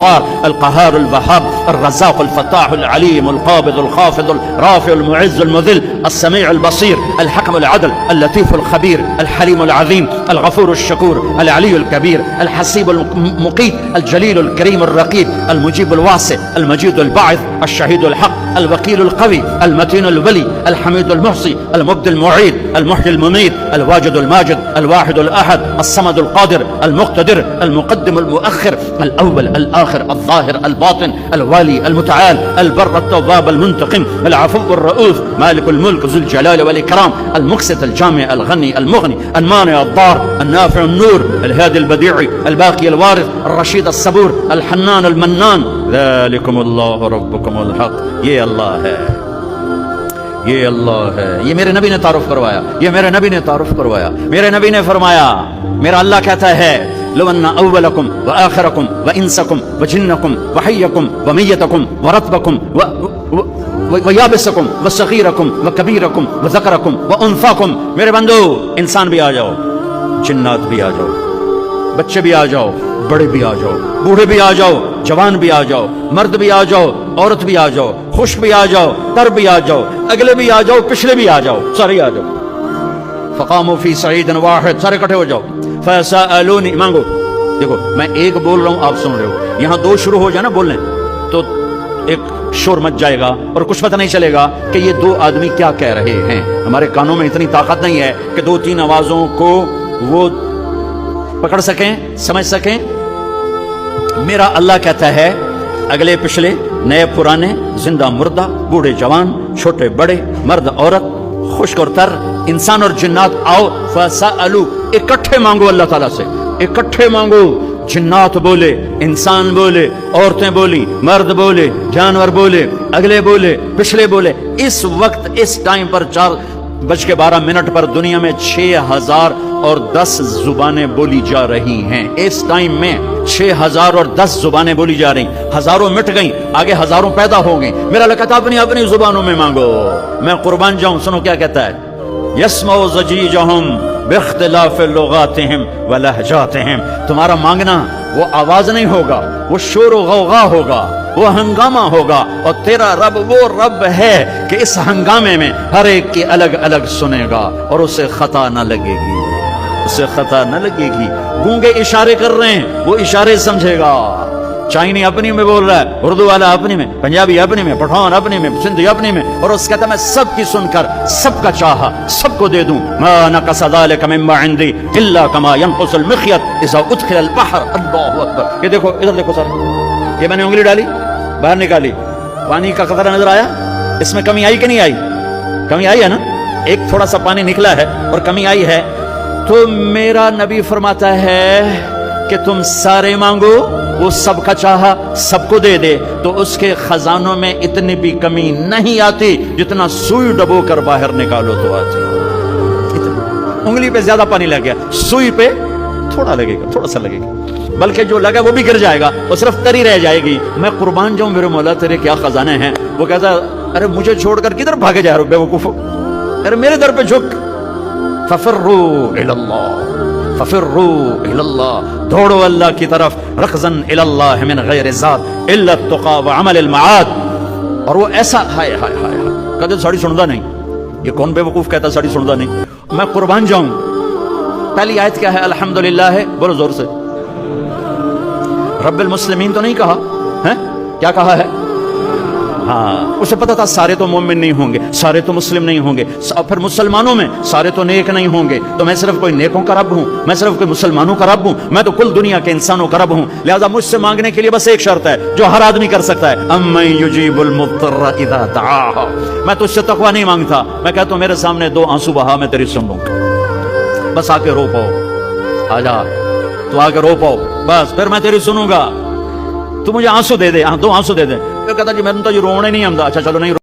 القهار الوهاب الرزاق الفتاح العليم القابض الخافض الرافع المعز المذل السميع البصير الحكم العدل اللطيف الخبير الحليم العظيم الغفور الشكور العلي الكبير الحسيب المقيت الجليل الكريم الرقيب المجيب الواسع المجيد الباعث الشهيد الحق الوكيل القوي المتين الولي الحميد المحصي المبدي المعيد المحيي المميت الواجد الماجد الواحد الأحد الصمد القادر المقتدر المقدم المؤخر الأول الآخر الظاهر الباطن الوالي المتعال البر التواب المنتقم العفو الرؤوف مالك الملك ذو الجلال والإكرام المقسط الجامع الغني المغني المانع الضار النافع النور الهادي البديع الباقي الوارث الرشيد الصبور الحنان المنان ذلكم اللہ ربکم الحق. یہ اللہ ہے، یہ اللہ ہے. یہ میرے نبی نے تعارف کروایا، یہ میرے نبی نے تعارف کروایا. میرے نبی نے فرمایا، میرا اللہ کہتا ہے لو ان اولکم وآخرکم وانسکم وجنکم وحیکم ومیتکم ورطبکم ویابسکم وصغیرکم وکبیرکم وذکرکم وانثاکم. میرے بندو، انسان بھی آ جاؤ، جنات بھی آ جاؤ، بچے بھی آ جاؤ، بڑے بھی آ جاؤ، بوڑھے بھی آ جاؤ، جوان بھی آ جاؤ، مرد بھی آ جاؤ، عورت بھی آ جاؤ، خوش بھی آ جاؤ، تر بھی آ جاؤ، اگلے بھی آ جاؤ، پچھلے بھی آ جاؤ، سارے آ جاؤ. فقاموا فی صعید واحد، سارے اکٹھے ہو جاؤ. فسألونی، مانگو. دیکھو میں ایک بول رہا ہوں، آپ سن رہے ہو. یہاں دو شروع ہو جائے نا بولنے تو ایک شور مچ جائے گا اور کچھ پتہ نہیں چلے گا کہ یہ دو آدمی کیا کہہ رہے ہیں. ہمارے کانوں میں اتنی طاقت نہیں ہے کہ دو تین آوازوں کو وہ پکڑ سکیں، سمجھ سکیں. میرا اللہ کہتا ہے اگلے پچھلے، نئے پرانے، زندہ مردہ، بوڑھے جوان، چھوٹے بڑے، مرد عورت، خشک اور تر، انسان اور جنات آؤ. فسألو، اکٹھے مانگو اللہ تعالیٰ سے، اکٹھے مانگو. جنات بولے، انسان بولے، عورتیں بولی، مرد بولے، جانور بولے، اگلے بولے، پچھلے بولے. اس وقت اس ٹائم پر 4:12 پر دنیا میں 6010 زبانیں بولی جا رہی ہیں. اس ٹائم میں 6010 زبانیں بولی جا رہی. ہزاروں مٹ گئیں، آگے ہزاروں پیدا ہو گئیں. میرا اللہ کہتا اپنی اپنی زبانوں میں مانگو. میں قربان جاؤں، سنو کیا کہتا ہے. یسمع ضجیجہم باختلاف لغاتہم ولہجاتہم. تمہارا مانگنا وہ آواز نہیں ہوگا، وہ شور و غوغا ہوگا، وہ ہنگامہ ہوگا. اور تیرا رب وہ رب ہے کہ اس ہنگامے میں ہر ایک کی الگ الگ سنے گا اور اسے خطا نہ لگے گی، اسے خطا نہ لگے گی. گونگے اشارے کر رہے ہیں، وہ اشارے سمجھے گا. چائنی اپنی میں بول رہا ہے، اردو والا اپنی میں، پنجابی اپنی میں، پٹھان اپنی میں، سندھی اپنی میں. اور اس کہتا ہے میں سب کی سن کر سب کا چاہا سب کو دے دوں. ما نقص ذلك مما عندي الا كما ينقص المخيط اذا ادخل البحر. اللہ اکبر. یہ دیکھو، ادھر دیکھو سر، یہ میں نے انگلی ڈالی، باہر نکالی، پانی کا قطرہ نظر آیا. اس میں کمی آئی کہ نہیں آئی؟ کمی آئی ہے نا. ایک تھوڑا سا پانی نکلا ہے اور کمی آئی ہے. تو میرا نبی فرماتا ہے کہ تم سارے مانگو، وہ سب کا چاہا سب کو دے دے. تو اس کے خزانوں میں اتنی بھی کمی نہیں آتی جتنا سوئی ڈبو کر باہر نکالو تو آتی. انگلی پہ زیادہ پانی لگ گیا، سوئی پہ تھوڑا لگے گا، تھوڑا سا لگے گا، بلکہ جو لگا وہ بھی گر جائے گا، وہ صرف تری رہ جائے گی. میں قربان جاؤں میرے مولا تیرے کیا خزانے ہیں. وہ کہتا ارے مجھے چھوڑ کر کدھر بھاگے جا رہے ہو بے وقوفو، ارے میرے در پہ جھک. ففروا الی اللہ، ففروا الی اللہ، دوڑو اللہ کی طرف. رکضاً الی اللہ من غیر ذات الا التقى وعمل المعاد. اور وہ ایسا ہائے ہائے ہائے کہتے ساڑی سندا نہیں. یہ کون بے وقوف کہتا ساڑی سندا نہیں. میں قربان جاؤں. پہلی آیت کیا ہے؟ الحمدللہ ہے. بولو زور سے. رب المسلمین تو نہیں کہا ہے، کیا کہا ہے؟ ہاں، اسے پتا تھا سارے تو مومن نہیں ہوں گے، سارے تو مسلم نہیں ہوں گے، پھر مسلمانوں میں سارے تو نیک نہیں ہوں گے. تو میں صرف کوئی نیکوں کا رب ہوں، میں صرف کوئی مسلمانوں کا رب ہوں، میں تو کل دنیا کے انسانوں کا رب ہوں. لہذا مجھ سے مانگنے کے لیے بس ایک شرط ہے جو ہر آدمی کر سکتا ہے. امن یجیب المضطر اذا دعاہ. میں تجھ سے تقوی نہیں مانگتا، میں کہتا ہوں میرے سامنے 2 آنسو بہا، میں تیری سن لوں گا. بس آ کے رو پاؤ، آ جا تو آ کے رو پاؤ، بس پھر میں تیری سنوں گا. تو مجھے آنسو دے دے، 2 آنسو دے دے. کہتا جی میں تو رونے نہیں آمدا. اچھا چلو نہیں